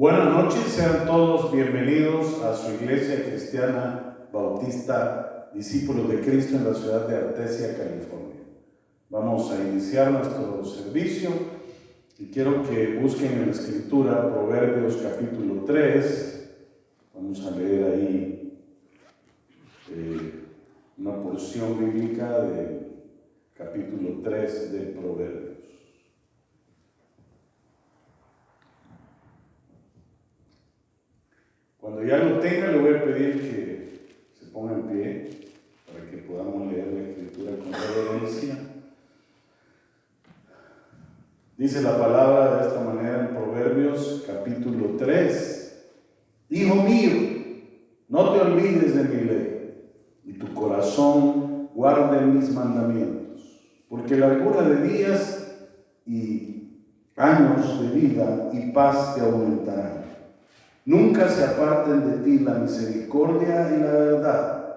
Buenas noches, sean todos bienvenidos a su iglesia cristiana bautista, discípulos de Cristo en la ciudad de Artesia, California. Vamos a iniciar nuestro servicio y quiero que busquen en la escritura Proverbios capítulo 3. Vamos a leer ahí una porción bíblica del capítulo 3 de Proverbios. Cuando ya lo tenga, le voy a pedir que se ponga en pie para que podamos leer la escritura con reverencia. Dice la palabra de esta manera en Proverbios capítulo 3. Hijo mío, no te olvides de mi ley, y tu corazón guarde mis mandamientos, porque largura de días y años de vida y paz te aumentarán. Nunca se aparten de ti la misericordia y la verdad.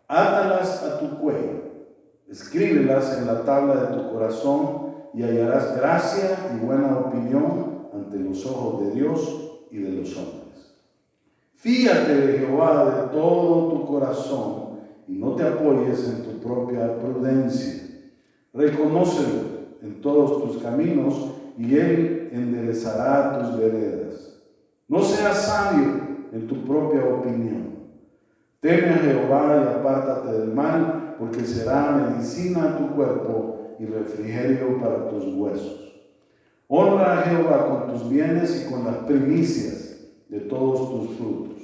Átalas a tu cuello, escríbelas en la tabla de tu corazón y hallarás gracia y buena opinión ante los ojos de Dios y de los hombres. Fíate de Jehová de todo tu corazón y no te apoyes en tu propia prudencia. Reconócelo en todos tus caminos y Él enderezará tus veredas. No seas sabio en tu propia opinión. Teme a Jehová y apártate del mal, porque será medicina a tu cuerpo y refrigerio para tus huesos. Honra a Jehová con tus bienes y con las primicias de todos tus frutos.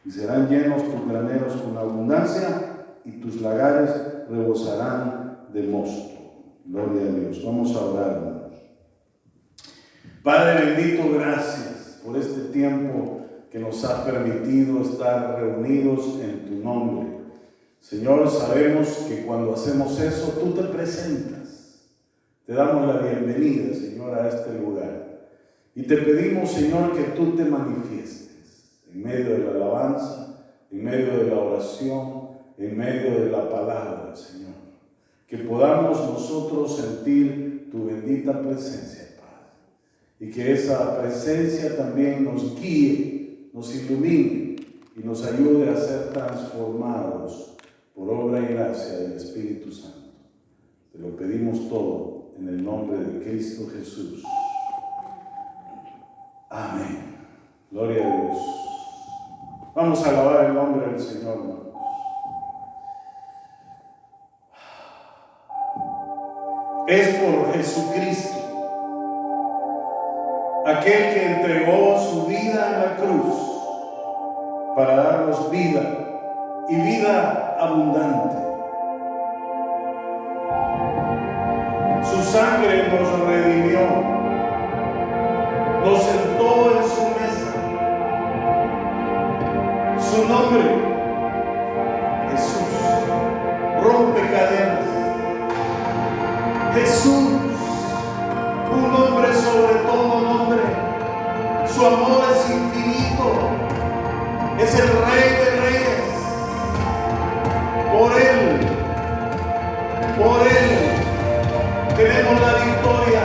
Y serán llenos tus graneros con abundancia y tus lagares rebosarán de mosto. Gloria a Dios. Vamos a orar, hermanos. Padre bendito, gracias por este tiempo que nos ha permitido estar reunidos en tu nombre. Señor, sabemos que cuando hacemos eso, tú te presentas. Te damos la bienvenida, Señor, a este lugar. Y te pedimos, Señor, que tú te manifiestes en medio de la alabanza, en medio de la oración, en medio de la palabra, Señor. Que podamos nosotros sentir tu bendita presencia. Y que esa presencia también nos guíe, nos ilumine y nos ayude a ser transformados por obra y gracia del Espíritu Santo. Te lo pedimos todo en el nombre de Cristo Jesús. Amén. Gloria a Dios. Vamos a alabar el nombre del Señor, hermanos. Es por Jesucristo, aquel que entregó su vida en la cruz para darnos vida y vida abundante. Su sangre nos redimió, nos sentó en su mesa. Su nombre, Jesús, rompe cadenas. Jesús, un nombre sobre todo nombre. Su amor es infinito. Es el Rey de Reyes. Por Él tenemos la victoria.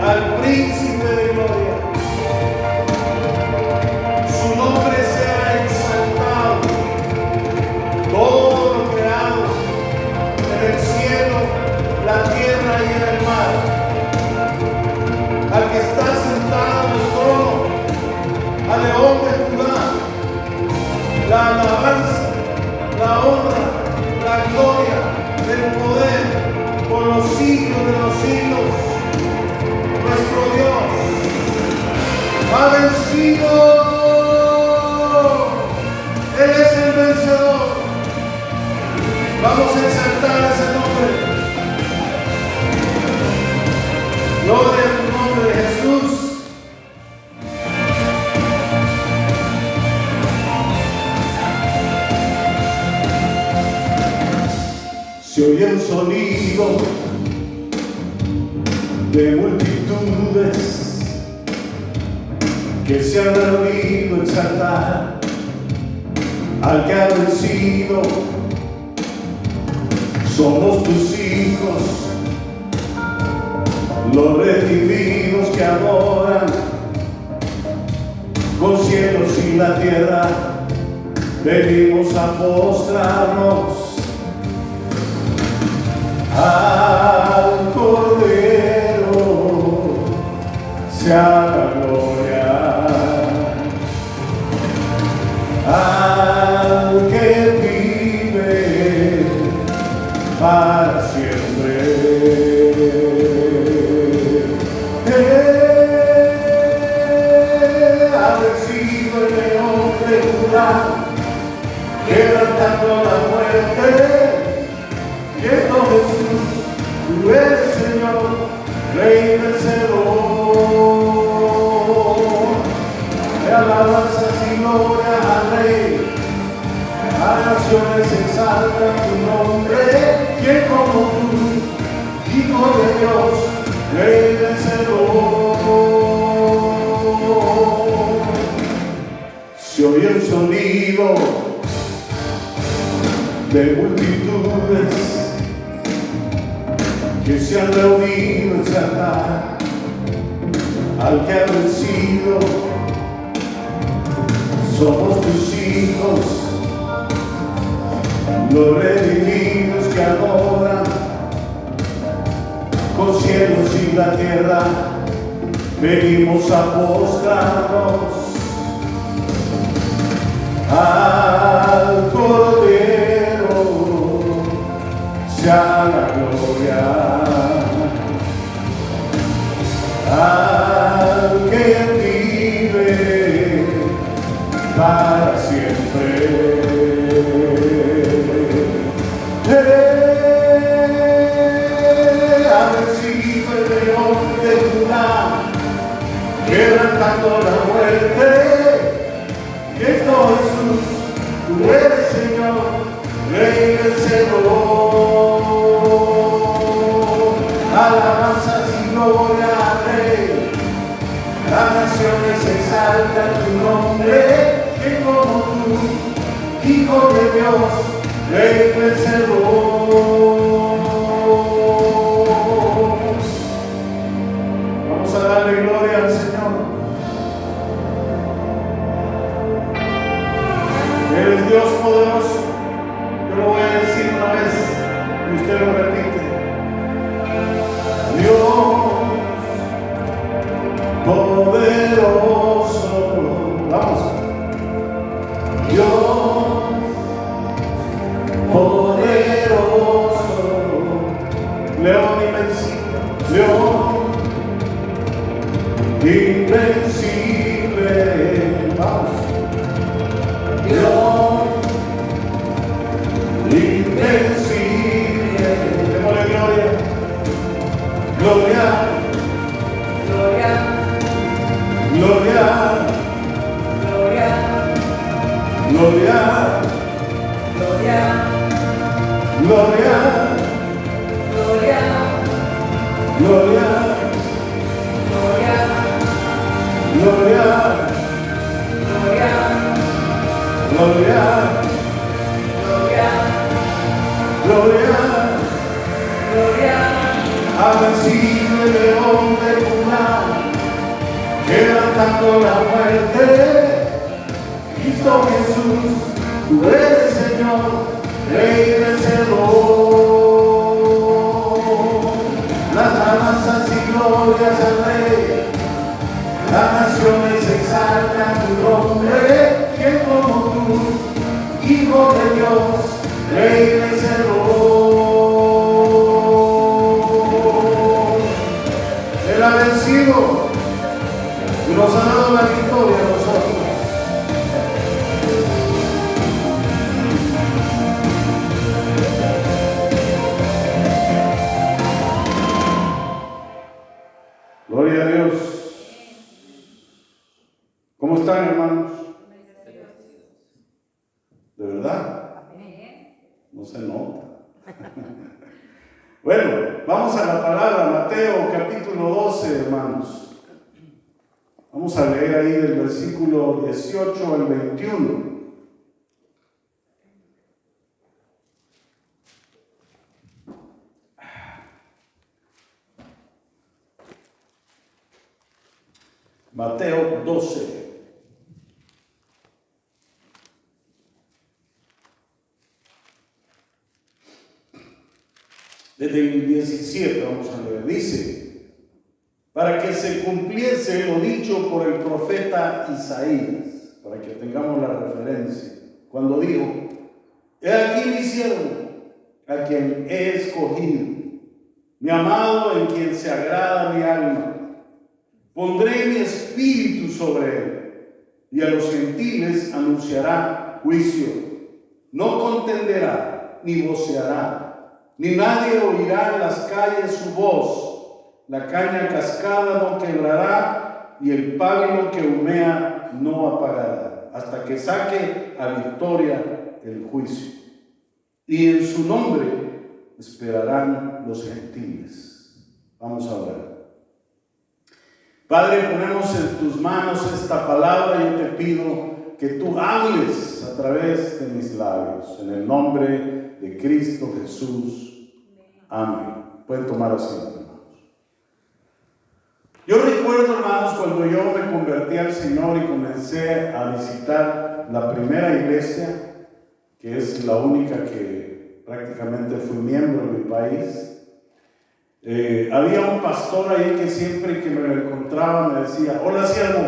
Al Príncipe de Gloria. Su nombre sea exaltado. Todo lo creado en el cielo, la tierra y en el mar. Al que está sentado en el trono, al León de Judá, la alabanza, la honra, la gloria, el poder, por los siglos de los siglos. Nuestro Dios ha vencido. Él es el vencedor. Vamos a exaltar ese nombre. Gloria a tu nombre, Jesús. Se oye un sonido de multitudes que se han reunido a exaltar al que ha vencido. Somos tus hijos, los redimidos que adoran, con cielos y la tierra, venimos a postrarnos al Cordero, sea la gloria, al que vive para siempre. Ha vencido el león de Judá, quebrantando la muerte. Cristo Jesús, tú eres Señor, Rey vencedor. De alabanzas y gloria al Rey, a naciones exaltan tu nombre. ¿Quién como tú, Hijo de Dios, Rey vencedor? Se oye un sonido de multitudes que se han reunido en cantar al que ha vencido. Somos tus hijos, los redimidos que adoran, con cielos y la tierra, venimos a postrarnos al Cordero, sea la gloria, al que vive para siempre. Ha vencido el león de Judá, quebrantando la muerte. Cristo Jesús, tú eres Señor, Rey vencedor. Alabanzas y gloria al Rey, las naciones exaltan tu nombre. Que como tú, Hijo de Dios, Rey vencedor. Vamos a darle gloria al Señor. Eres Dios poderoso. Yo lo voy a decir una vez y usted lo repite. Dios poderoso. Vamos. Dios poderoso. León invencible. León invencible. Vamos. Dios invencible. Démosle gloria. Gloria. Gloria. Gloria. Gloria. Gloria. Gloria. Gloria. Gloria. Gloria. Gloria. Gloria. Gloria. Gloria. Gloria. Gloria. Ha vencido el león de Judá, quebrantando la muerte. Cristo Jesús, tú eres Señor, Rey vencedor. Las alabanzas y glorias al Rey, las naciones exaltan tu nombre. Que como tú, Hijo de Dios, Rey vencedor. Él ha vencido y nos ha dado la victoria a nosotros. Gloria a Dios. ¿Cómo están, hermanos? ¿De verdad? No se nota. Bueno, vamos a la palabra, Mateo capítulo 12, hermanos. Vamos a leer ahí del versículo 18 al 21. Mateo 12. Desde el 17 vamos a leer. Dice: para que se cumpliese lo dicho por el profeta Isaías, para que tengamos la referencia, cuando dijo: he aquí mi siervo, a quien he escogido, mi amado, en quien se agrada mi alma. Pondré mi espíritu sobre él, y a los gentiles anunciará juicio. No contenderá, ni voceará, ni nadie oirá en las calles su voz. La caña cascada no quebrará, y el pábilo que humea no apagará, hasta que saque a victoria el juicio. Y en su nombre esperarán los gentiles. Vamos a orar. Padre, ponemos en tus manos esta palabra y yo te pido que tú hables a través de mis labios. En el nombre de Cristo Jesús. Amén. Pueden tomar asiento, hermanos. Yo recuerdo, hermanos, cuando yo me convertí al Señor y comencé a visitar la primera iglesia, que es la única que prácticamente fui miembro en mi país. Había un pastor ahí que siempre que me lo encontraba me decía: hola, siervo.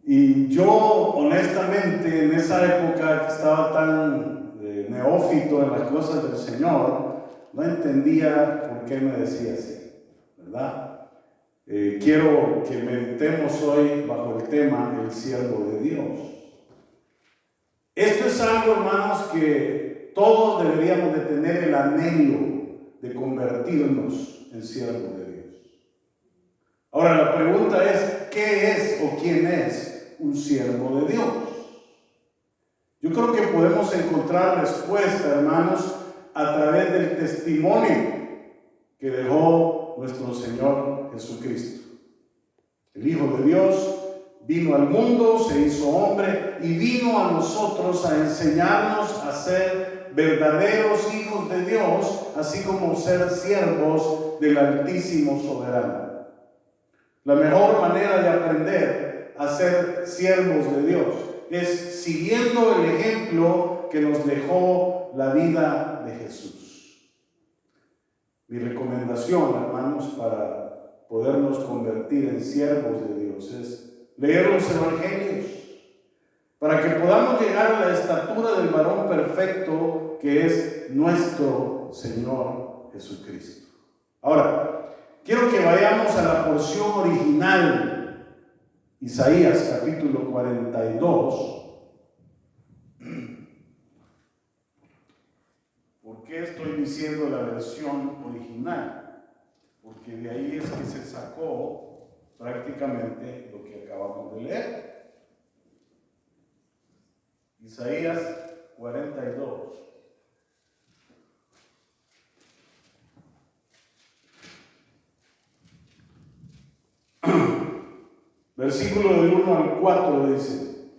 Y yo, honestamente, en esa época que estaba tan neófito en las cosas del Señor, no entendía por qué me decía así, ¿verdad? Quiero que meditemos hoy bajo el tema el siervo de Dios. Esto es algo, hermanos, que todos deberíamos de tener el anhelo de convertirnos en siervos de Dios. Ahora la pregunta es: ¿qué es o quién es un siervo de Dios? Yo creo que podemos encontrar respuesta, hermanos, a través del testimonio que dejó nuestro Señor Jesucristo. El Hijo de Dios vino al mundo, se hizo hombre y vino a nosotros a enseñarnos a ser verdaderos hijos de Dios, así como ser siervos del Altísimo Soberano. La mejor manera de aprender a ser siervos de Dios es siguiendo el ejemplo que nos dejó la vida de Jesús. Mi recomendación, hermanos, para podernos convertir en siervos de Dios es leer los evangelios, para que podamos llegar a la estatura del varón perfecto que es nuestro Señor Jesucristo. Ahora, quiero que vayamos a la porción original, Isaías capítulo 42. ¿Por qué estoy diciendo la versión original? Porque de ahí es que se sacó prácticamente lo que acabamos de leer. Isaías 42. Versículo del 1 al 4 dice: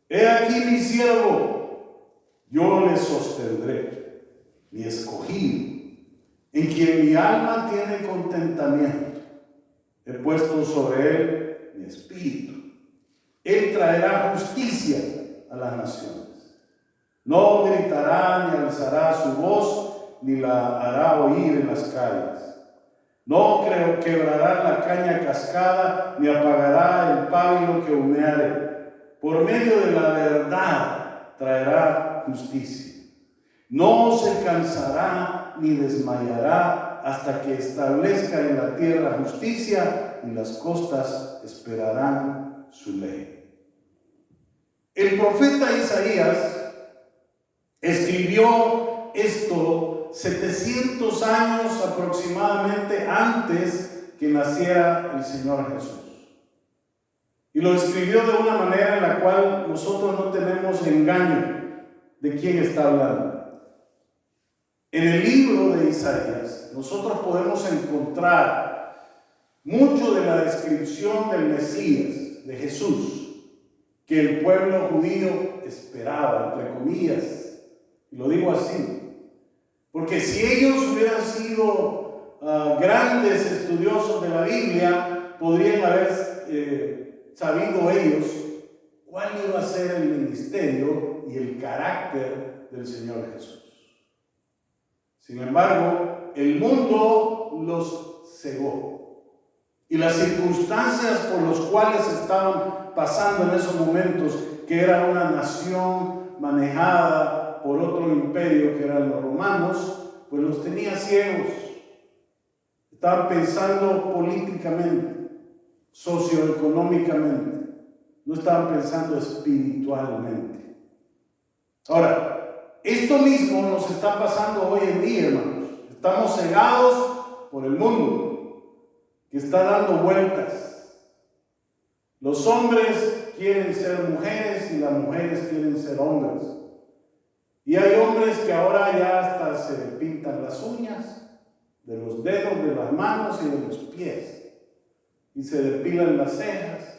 he aquí mi siervo, yo le sostendré, mi escogido, en quien mi alma tiene contentamiento. He puesto sobre él mi espíritu. Él traerá justicia a las naciones. No gritará ni alzará su voz, ni la hará oír en las calles. No quebrará la caña cascada, ni apagará el pábilo que humeare. Por medio de la verdad traerá justicia. No se cansará ni desmayará hasta que establezca en la tierra justicia, y las costas esperarán su ley. El profeta Isaías escribió esto 700 años aproximadamente antes que naciera el Señor Jesús. Y lo escribió de una manera en la cual nosotros no tenemos engaño de quién está hablando. En el libro de Isaías nosotros podemos encontrar mucho de la descripción del Mesías, de Jesús, que el pueblo judío esperaba, entre comillas. Y lo digo así, porque si ellos hubieran sido grandes estudiosos de la Biblia, podrían haber sabido ellos cuál iba a ser el ministerio y el carácter del Señor Jesús. Sin embargo, el mundo los cegó. Y las circunstancias por las cuales estaban pasando en esos momentos, que era una nación manejada por otro imperio que eran los romanos, pues los tenía ciegos. Estaban pensando políticamente, socioeconómicamente, no estaban pensando espiritualmente. Ahora, esto mismo nos está pasando hoy en día, hermanos. Estamos cegados por el mundo que está dando vueltas. Los hombres quieren ser mujeres y las mujeres quieren ser hombres. Y hay hombres que ahora ya hasta se pintan las uñas de los dedos, de las manos y de los pies. Y se depilan las cejas.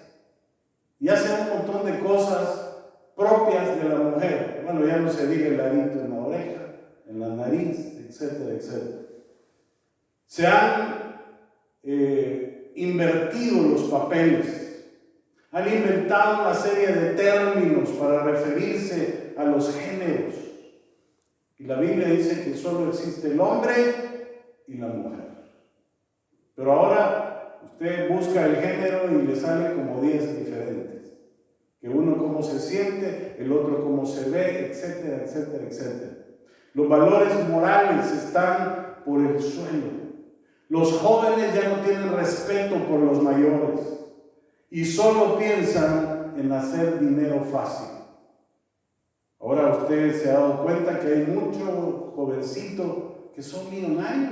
Y hacen un montón de cosas propias de la mujer. Bueno, ya no se diga el arito en la oreja, en la nariz, etcétera, etcétera. Se han invertido los papeles. Han inventado una serie de términos para referirse a los géneros. Y la Biblia dice que solo existe el hombre y la mujer. Pero ahora usted busca el género y le sale como 10 diferentes. Que uno cómo se siente, el otro cómo se ve, etcétera, etcétera, etcétera. Los valores morales están por el suelo. Los jóvenes ya no tienen respeto por los mayores y solo piensan en hacer dinero fácil. Ahora usted se ha dado cuenta que hay muchos jovencitos que son millonarios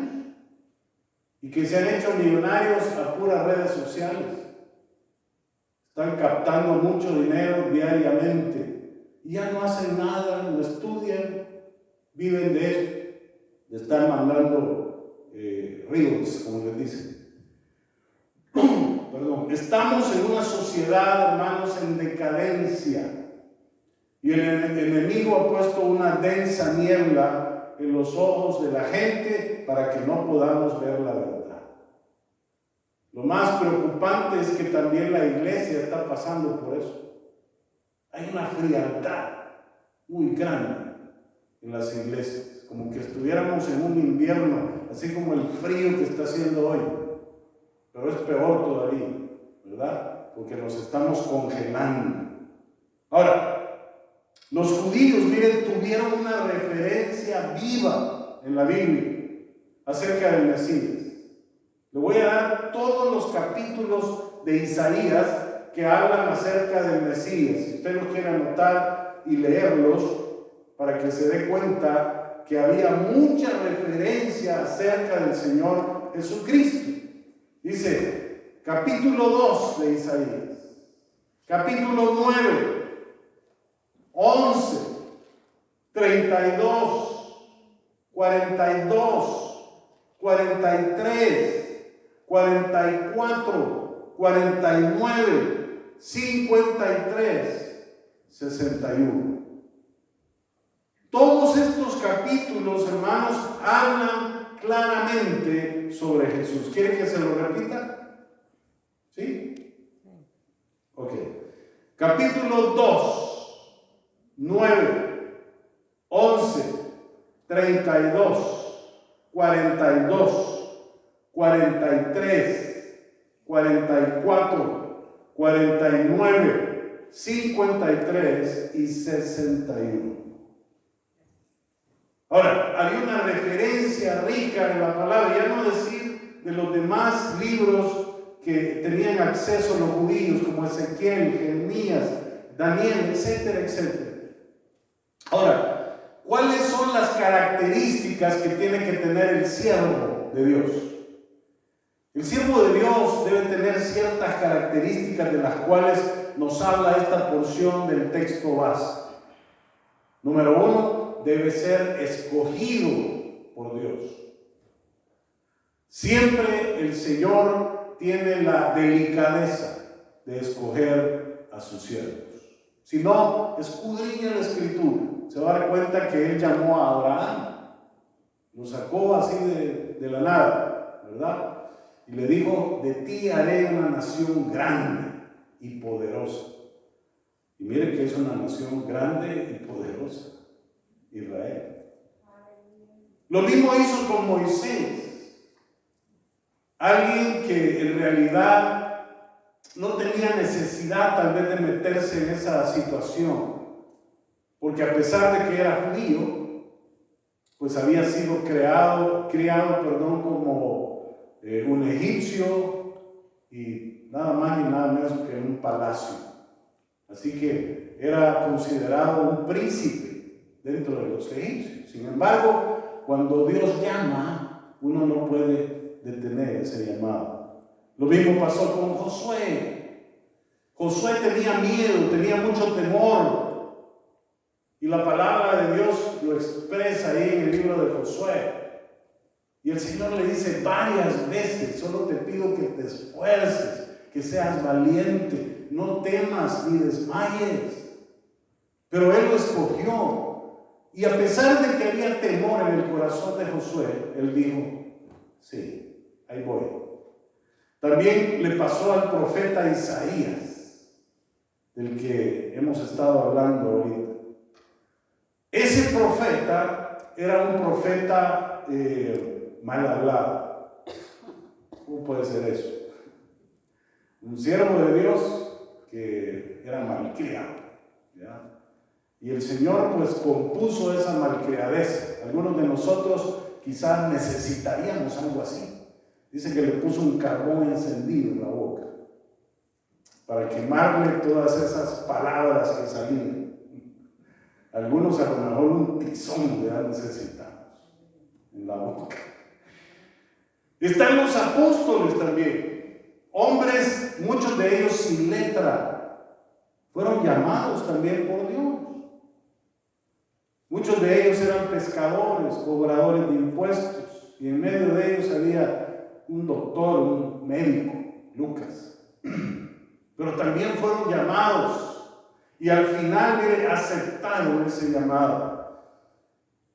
y que se han hecho millonarios a puras redes sociales. Están captando mucho dinero diariamente y ya no hacen nada, no estudian, viven de esto, de estar mandando reels, como les dicen. Perdón. Estamos en una sociedad, hermanos, en decadencia y el enemigo ha puesto una densa niebla en los ojos de la gente para que no podamos ver la verdad. Lo más preocupante es que también la iglesia está pasando por eso. Hay una frialdad muy grande en las iglesias, como que estuviéramos en un invierno, así como el frío que está haciendo hoy. Pero es peor todavía, ¿verdad? Porque nos estamos congelando. Ahora, los judíos, miren, tuvieron una referencia viva en la Biblia acerca del Mesías. Le voy a dar todos los capítulos de Isaías que hablan acerca del Mesías. Si usted los quiere anotar y leerlos para que se dé cuenta que había mucha referencia acerca del Señor Jesucristo. Dice, capítulo 2 de Isaías, capítulo 9, 11, 32, 42, 43, 44, 49, 53, 61. Todos estos capítulos, hermanos, hablan claramente sobre Jesús. ¿Quiere que se lo repita? ¿Sí? Ok. Capítulo 2, 9, 11, 32, 42, 43, 44, 49, 53 y 61. Ahora, había una referencia rica en la palabra, ya no decir de los demás libros que tenían acceso los judíos, como Ezequiel, Jeremías, Daniel, etcétera, etcétera. Ahora, ¿cuáles son las características que tiene que tener el siervo de Dios? El siervo de Dios debe tener ciertas características de las cuales nos habla esta porción del texto base. Número 1, debe ser escogido por Dios. Siempre el Señor tiene la delicadeza de escoger a sus siervos. Si no, escudriña la Escritura. Se va a dar cuenta que Él llamó a Abraham. Lo sacó así de la nada, ¿verdad? y le dijo, de ti haré una nación grande y poderosa. Y mire que es una nación grande y poderosa, Israel. Lo mismo hizo con Moisés, alguien que en realidad no tenía necesidad tal vez de meterse en esa situación, porque a pesar de que era judío, pues había sido criado como un egipcio y nada más y nada menos que en un palacio. Así que era considerado un príncipe dentro de los egipcios. Sin embargo, cuando Dios llama, uno no puede detener ese llamado. Lo mismo pasó con Josué. Josué tenía miedo, tenía mucho temor. Y la palabra de Dios lo expresa ahí en el libro de Josué. Y el Señor le dice varias veces, solo te pido que te esfuerces, que seas valiente, no temas ni desmayes. Pero Él lo escogió. Y a pesar de que había temor en el corazón de Josué, Él dijo, sí, ahí voy. También le pasó al profeta Isaías, del que hemos estado hablando ahorita. Ese profeta era un profeta mal hablado. ¿Cómo puede ser eso? Un siervo de Dios que era malcriado, ¿ya? Y el Señor pues compuso esa malcriadez. Algunos de nosotros quizás necesitaríamos algo así. Dice que le puso un carbón encendido en la boca para quemarle todas esas palabras que salían. Algunos a lo mejor un tizón ya necesitamos en la boca. Están los apóstoles también, hombres, muchos de ellos sin letra, fueron llamados también por Dios. Muchos de ellos eran pescadores, cobradores de impuestos, y en medio de ellos había un doctor, un médico, Lucas. Pero también fueron llamados. Y al final, mire, aceptaron ese llamado.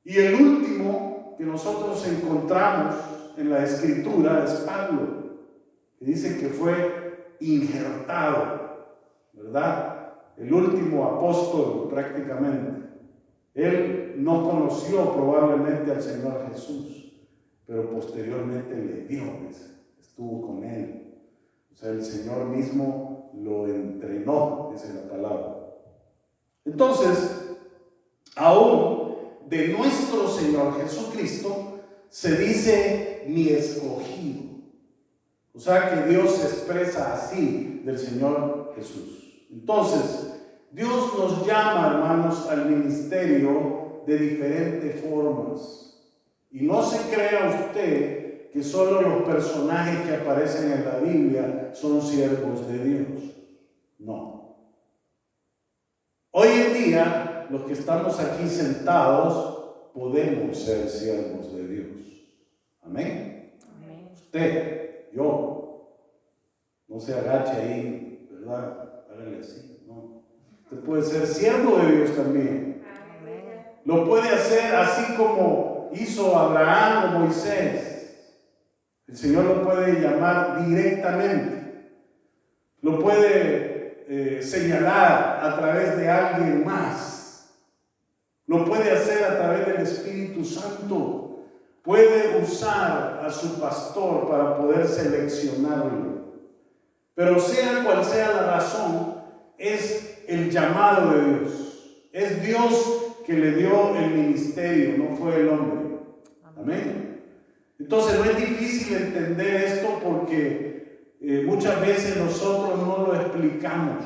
Y el último que nosotros encontramos en la Escritura es Pablo, que dice que fue injertado, ¿verdad? El último apóstol prácticamente. Él no conoció probablemente al Señor Jesús, pero posteriormente le vio, estuvo con Él. O sea, el Señor mismo lo entrenó, dice la palabra. Entonces, aún de nuestro Señor Jesucristo se dice mi escogido. O sea que Dios se expresa así del Señor Jesús. Entonces, Dios nos llama, hermanos, al ministerio de diferentes formas. Y no se crea usted que solo los personajes que aparecen en la Biblia son siervos de Dios. No. Hoy en día, los que estamos aquí sentados, podemos ser siervos de Dios. Amén. Amén. Usted, yo, no se agache ahí, ¿verdad? Hágale así, no. Usted puede ser siervo de Dios también. Amén. Lo puede hacer así como hizo Abraham o Moisés. El Señor lo puede llamar directamente. Lo puede señalar a través de alguien más. Lo puede hacer a través del Espíritu Santo. Puede usar a su pastor para poder seleccionarlo. Pero sea cual sea la razón, es el llamado de Dios. Es Dios que le dio el ministerio, no fue el hombre. Amén. Entonces no es difícil entender esto porque muchas veces nosotros no lo explicamos,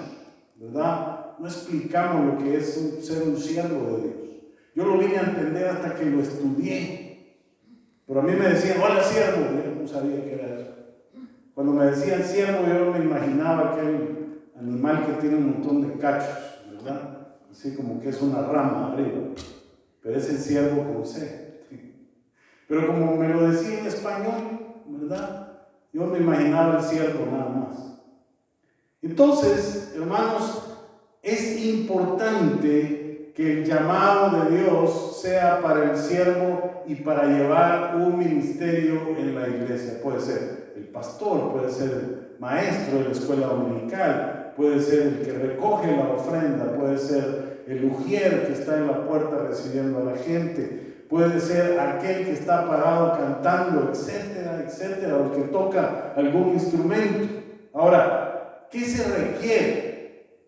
¿verdad? No explicamos lo que es ser un siervo de Dios. Yo lo vine a entender hasta que lo estudié. Pero a mí me decían, hola siervo, yo no sabía qué era eso. Cuando me decían siervo, yo me imaginaba aquel animal que tiene un montón de cachos, ¿verdad? Así como que es una rama arriba. Pero es el siervo con C. Pero como me lo decía en español, ¿verdad? Yo me imaginaba el siervo nada más. Entonces, hermanos, es importante que el llamado de Dios sea para el siervo y para llevar un ministerio en la iglesia. Puede ser el pastor, puede ser el maestro de la escuela dominical, puede ser el que recoge la ofrenda, puede ser el ujier que está en la puerta recibiendo a la gente, puede ser aquel que está parado cantando, etcétera, etcétera, o el que toca algún instrumento. Ahora, ¿qué se requiere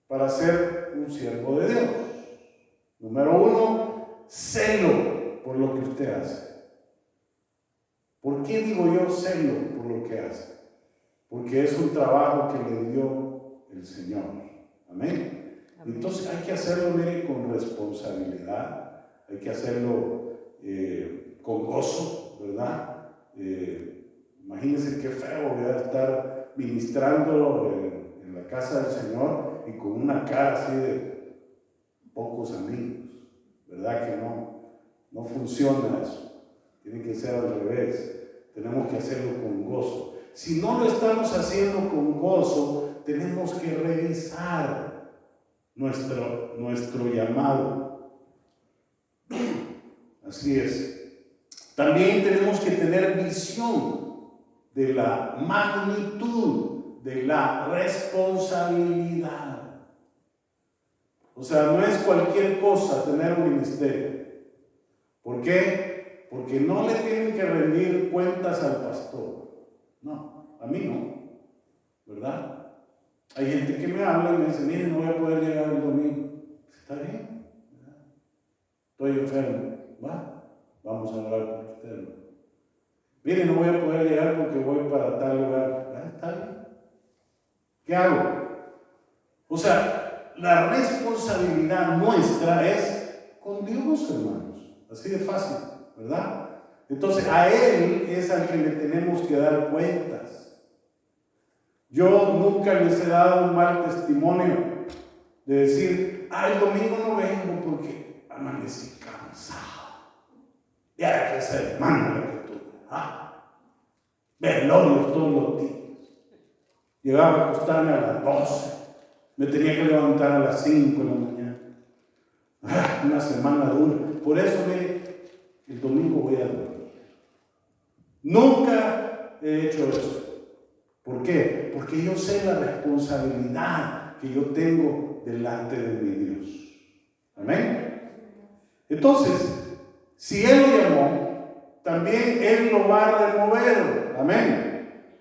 para ser un siervo de Dios? Número uno, celo por lo que usted hace. ¿Por qué digo yo celo por lo que hace? Porque es un trabajo que le dio el Señor. Amén. Entonces hay que hacerlo, mire, con responsabilidad, hay que hacerlo con gozo, ¿verdad? Imagínense qué feo voy a estar ministrando en la casa del Señor y con una cara así de pocos amigos, ¿verdad que no funciona eso? Tiene que ser al revés, tenemos que hacerlo con gozo. Si no lo estamos haciendo con gozo, tenemos que revisar nuestro llamado. Así es. También tenemos que tener visión de la magnitud de la responsabilidad. O sea, no es cualquier cosa tener un ministerio. ¿Por qué? Porque no le tienen que rendir cuentas al pastor. No, a mí no, ¿verdad? Hay gente que me habla y me dice, mire, no voy a poder llegar el domingo. Está bien, ¿verdad? Estoy enfermo, ¿va? Vamos a orar por usted. Mire, no voy a poder llegar porque voy para tal lugar. ¿Ah? Está bien. ¿Qué hago? O sea, la responsabilidad nuestra es con Dios, hermanos. Así de fácil, ¿verdad? Entonces a Él es al que le tenemos que dar cuentas. Yo nunca les he dado un mal testimonio de decir, el domingo no vengo porque amanecí cansado. Ya que esa hermana la que tuve. Velorios todos los días. Llegaba a acostarme a las 12. Me tenía que levantar a las 5 de la mañana. Una semana dura. Por eso el domingo voy a dormir. Nunca he hecho eso. ¿Por qué? Porque yo sé la responsabilidad que yo tengo delante de mi Dios. Amén. Entonces, si Él lo llamó, también Él lo va a remover. Amén.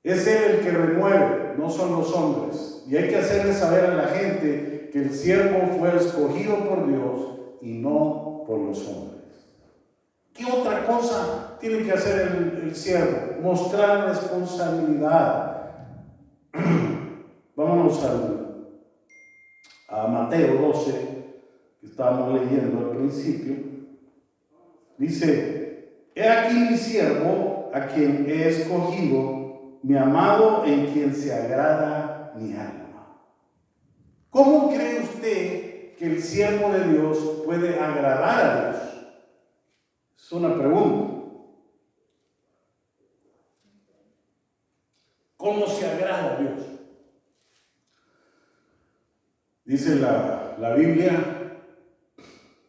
Es Él el que remueve, no son los hombres. Y hay que hacerle saber a la gente que el siervo fue escogido por Dios y no por los hombres. ¿Qué otra cosa tiene que hacer el siervo? Mostrar responsabilidad. Vámonos a Mateo 12, que estábamos leyendo al principio. Dice, he aquí mi siervo, a quien he escogido, mi amado, en quien se agrada mi alma. ¿Cómo cree usted que el siervo de Dios puede agradar a Dios? Es una pregunta. ¿Cómo se agrada a Dios? Dice la Biblia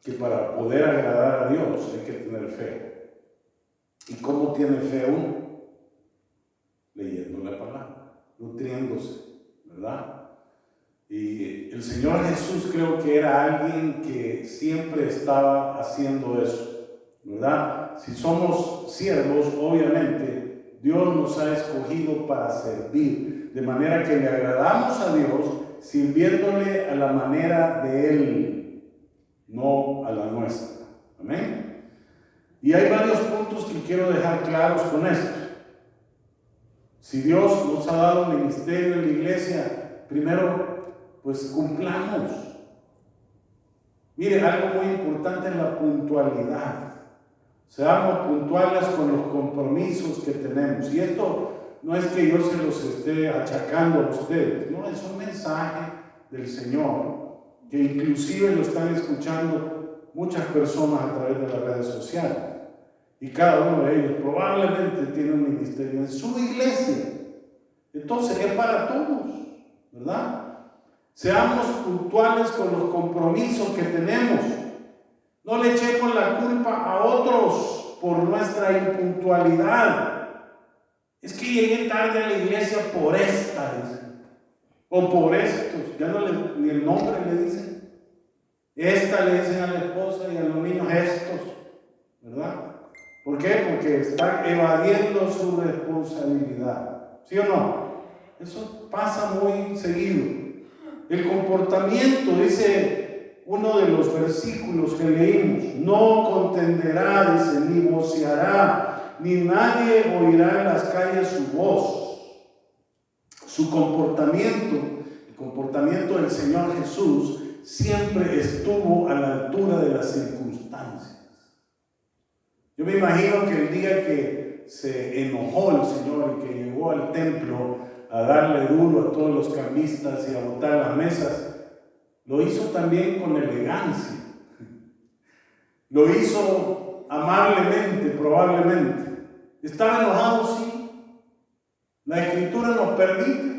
que para poder agradar a Dios hay que tener fe. ¿Y cómo tiene fe uno? Leyendo la palabra, nutriéndose, ¿verdad? Y el Señor Jesús creo que era alguien que siempre estaba haciendo eso, ¿verdad? Si somos siervos, obviamente Dios nos ha escogido para servir, de manera que le agradamos a Dios sirviéndole a la manera de Él, no a la nuestra. Amén. Y hay varios puntos que quiero dejar claros con esto. Si Dios nos ha dado un ministerio en la iglesia, primero, pues cumplamos. Mire, algo muy importante es la puntualidad. Seamos puntuales con los compromisos que tenemos. Y esto no es que yo se los esté achacando a ustedes, no, es un mensaje del Señor que inclusive lo están escuchando muchas personas a través de las redes sociales. Y cada uno de ellos probablemente tiene un ministerio en su iglesia. Entonces es para todos, ¿verdad? Seamos puntuales con los compromisos que tenemos. No le echemos la culpa a otros por nuestra impuntualidad. Es que llegué tarde a la iglesia por esta, dicen. O por estos, ya ni el nombre le dicen. Esta le dicen a la esposa y a los niños estos, ¿verdad? ¿Por qué? Porque están evadiendo su responsabilidad. ¿Sí o no? Eso pasa muy seguido. El comportamiento, dice uno de los versículos que leímos, no contenderá, dice, ni voceará, ni nadie oirá en las calles su voz. Su comportamiento, el comportamiento del Señor Jesús, siempre estuvo a la altura de las circunstancias. Yo me imagino que el día que se enojó el Señor y que llegó al templo a darle duro a todos los cambistas y a botar las mesas, lo hizo también con elegancia. Lo hizo amablemente, probablemente. ¿Estaba enojado? Sí. La Escritura nos permite.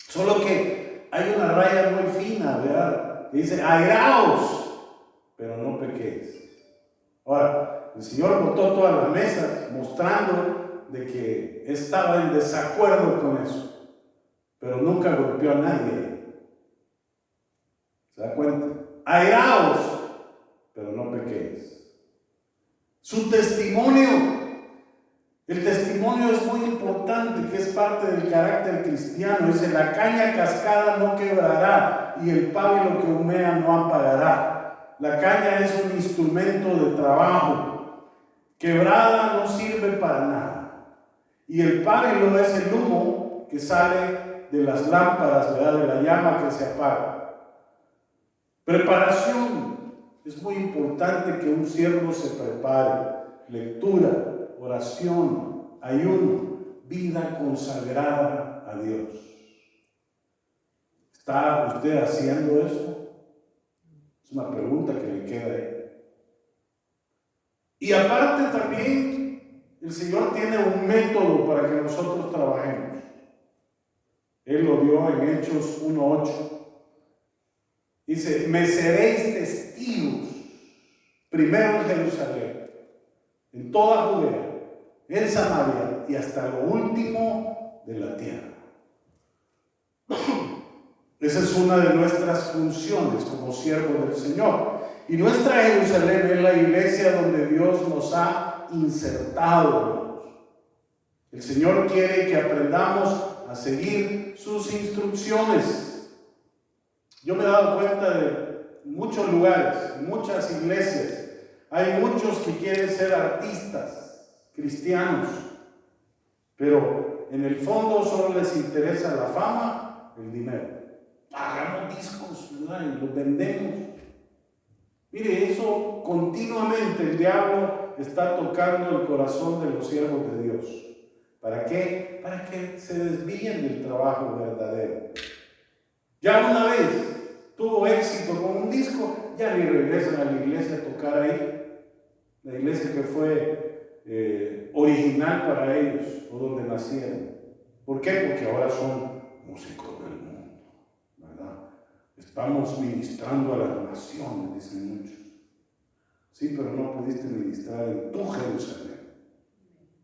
Solo que hay una raya muy fina, ¿verdad? Que dice, airaos, pero no pequéis. Ahora, el Señor botó todas las mesas, mostrando de que estaba en desacuerdo con eso, pero nunca golpeó a nadie. ¿Se da cuenta? Airaos, pero no pequéis. Su testimonio, el testimonio es muy importante, que es parte del carácter cristiano. Dice, la caña cascada no quebrará y el pábilo que humea no apagará. La caña es un instrumento de trabajo. Quebrada no sirve para nada. Y el pábilo es el humo que sale de las lámparas, ¿verdad? De la llama que se apaga. Preparación. Es muy importante que un siervo se prepare. Lectura, oración, ayuno, vida consagrada a Dios. ¿Está usted haciendo eso? Es una pregunta que le queda ahí. Y aparte también, el Señor tiene un método para que nosotros trabajemos. Él lo dio en Hechos 1:8. Dice, me seréis testigos, primero en Jerusalén, en toda Judea, en Samaria y hasta lo último de la tierra. Esa es una de nuestras funciones como siervos del Señor. Y nuestra Jerusalén es la iglesia donde Dios nos ha insertado. El Señor quiere que aprendamos a seguir sus instrucciones. Yo me he dado cuenta de muchos lugares, muchas iglesias. Hay muchos que quieren ser artistas cristianos, pero en el fondo solo les interesa la fama, el dinero. Hagamos discos, ¿verdad? Y los vendemos. Mire, eso continuamente el diablo está tocando el corazón de los siervos de Dios. ¿Para qué? Para que se desvíen del trabajo verdadero. Ya una vez tuvo éxito con un disco, ya ni regresan a la iglesia a tocar ahí. La iglesia que fue original para ellos, o donde nacieron. ¿Por qué? Porque ahora son músicos del mundo, ¿verdad? Estamos ministrando a las naciones, dicen muchos. Sí, pero no pudiste ministrar en tu Jerusalén.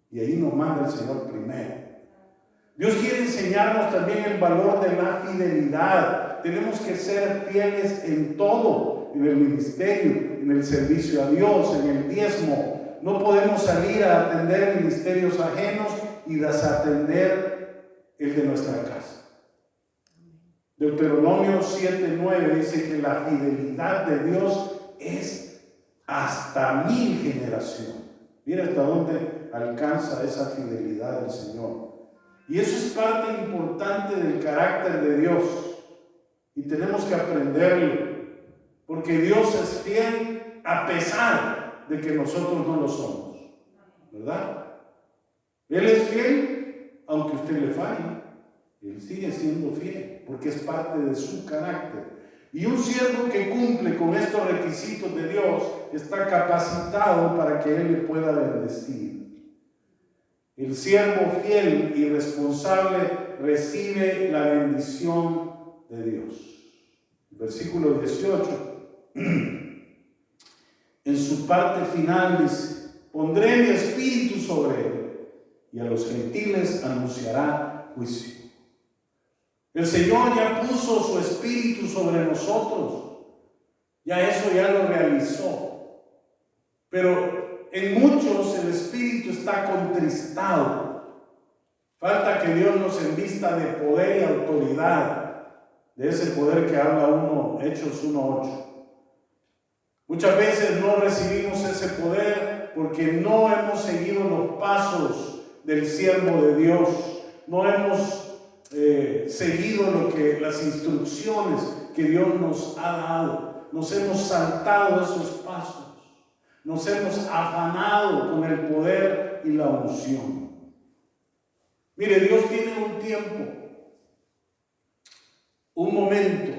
Y ahí nos manda el Señor primero. Dios quiere enseñarnos también el valor de la fidelidad. Tenemos que ser fieles en todo, en el ministerio, en el servicio a Dios, en el diezmo. No podemos salir a atender ministerios ajenos y desatender el de nuestra casa. Deuteronomio 7:9 dice que la fidelidad de Dios es hasta 1000 generaciones. Mira hasta dónde alcanza esa fidelidad del Señor. Y eso es parte importante del carácter de Dios. Y tenemos que aprenderlo. Porque Dios es fiel a pesar de que nosotros no lo somos. ¿Verdad? Él es fiel aunque usted le falle. Él sigue siendo fiel porque es parte de su carácter. Y un siervo que cumple con estos requisitos de Dios está capacitado para que Él le pueda bendecir. El siervo fiel y responsable recibe la bendición de Dios. Versículo 18. En su parte final dice, pondré mi espíritu sobre él y a los gentiles anunciará juicio. El Señor ya puso su Espíritu sobre nosotros, ya lo realizó, pero en muchos el Espíritu está contristado. Falta que Dios nos envista de poder y autoridad, de ese poder que habla Hechos 1:8. Muchas veces no recibimos ese poder porque no hemos seguido los pasos del siervo de Dios, no hemos seguido las instrucciones que Dios nos ha dado, nos hemos saltado esos pasos, nos hemos afanado con el poder y la unción. Mire, Dios tiene un tiempo, un momento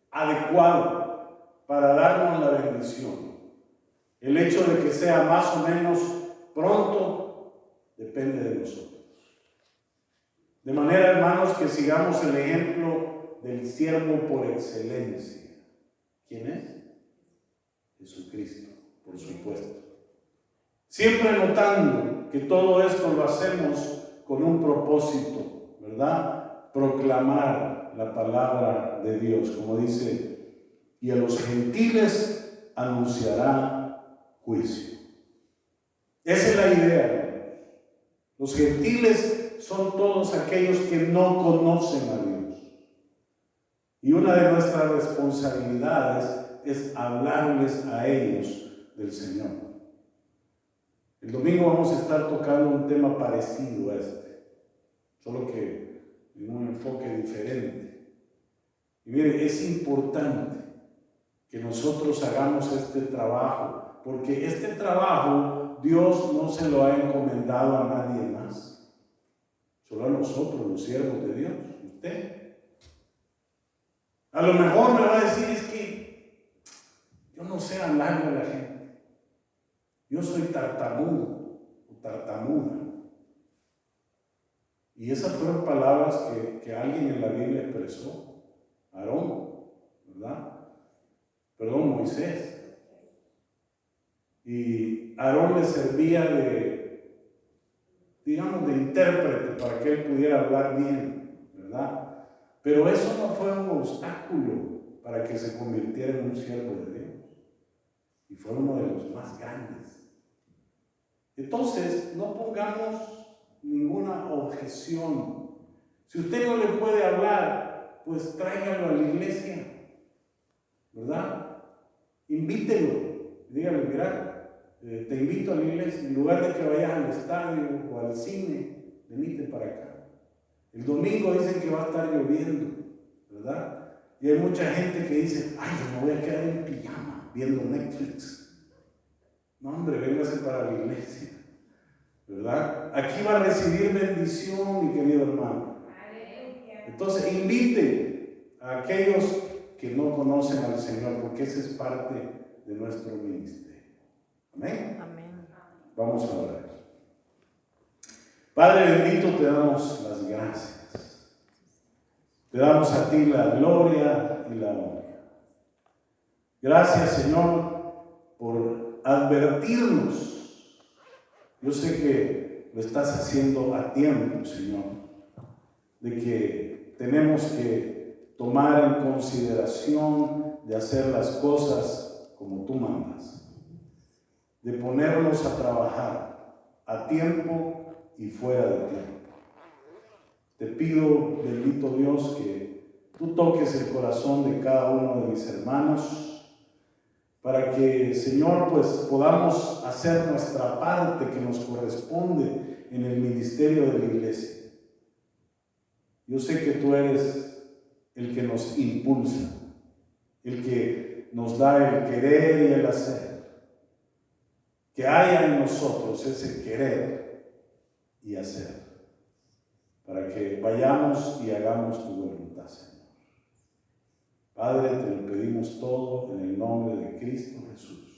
adecuado para darnos la bendición. El hecho de que sea más o menos pronto depende de nosotros. De manera, hermanos, que sigamos el ejemplo del siervo por excelencia. ¿Quién es? Jesucristo, por supuesto. Siempre notando que todo esto lo hacemos con un propósito, ¿verdad? Proclamar la palabra de Dios, como dice, y a los gentiles anunciará juicio. Esa es la idea, hermanos. Los gentiles son todos aquellos que no conocen a Dios. Y una de nuestras responsabilidades es hablarles a ellos del Señor. El domingo vamos a estar tocando un tema parecido a este, solo que en un enfoque diferente. Y mire, es importante que nosotros hagamos este trabajo, porque este trabajo Dios no se lo ha encomendado a nadie más. Solo a nosotros, los siervos de Dios, usted. A lo mejor me va a decir, es que yo no sé hablarle a la gente. Yo soy tartamudo o tartamuda. Y esas fueron palabras que alguien en la Biblia expresó. Aarón, ¿verdad? Perdón, Moisés. Y Aarón le servía digamos, de intérprete para que él pudiera hablar bien, ¿verdad? Pero eso no fue un obstáculo para que se convirtiera en un siervo de Dios. Y fue uno de los más grandes. Entonces, no pongamos ninguna objeción. Si usted no le puede hablar, pues tráigalo a la iglesia, ¿verdad? Invítelo. Dígale, mira, te invito a la iglesia, en lugar de que vayas al estadio o al cine, venite para acá. El domingo dicen que va a estar lloviendo, ¿verdad? Y hay mucha gente que dice, ay, yo me voy a quedar en pijama viendo Netflix. No, hombre, véngase para la iglesia, ¿verdad? Aquí va a recibir bendición, mi querido hermano. Entonces, invite a aquellos que no conocen al Señor, porque esa es parte de nuestro ministerio. Amén. Amén. Vamos a orar. Padre bendito, te damos las gracias. Te damos a ti la gloria y la honra. Gracias, Señor, por advertirnos. Yo sé que lo estás haciendo a tiempo, Señor, de que tenemos que tomar en consideración de hacer las cosas como tú mandas, de ponernos a trabajar a tiempo y fuera de tiempo. Te pido, bendito Dios, que tú toques el corazón de cada uno de mis hermanos para que, Señor, pues podamos hacer nuestra parte que nos corresponde en el ministerio de la iglesia. Yo sé que tú eres el que nos impulsa, el que nos da el querer y el hacer. Que haya en nosotros ese querer y hacer, para que vayamos y hagamos tu voluntad, Señor. Padre, te lo pedimos todo en el nombre de Cristo Jesús.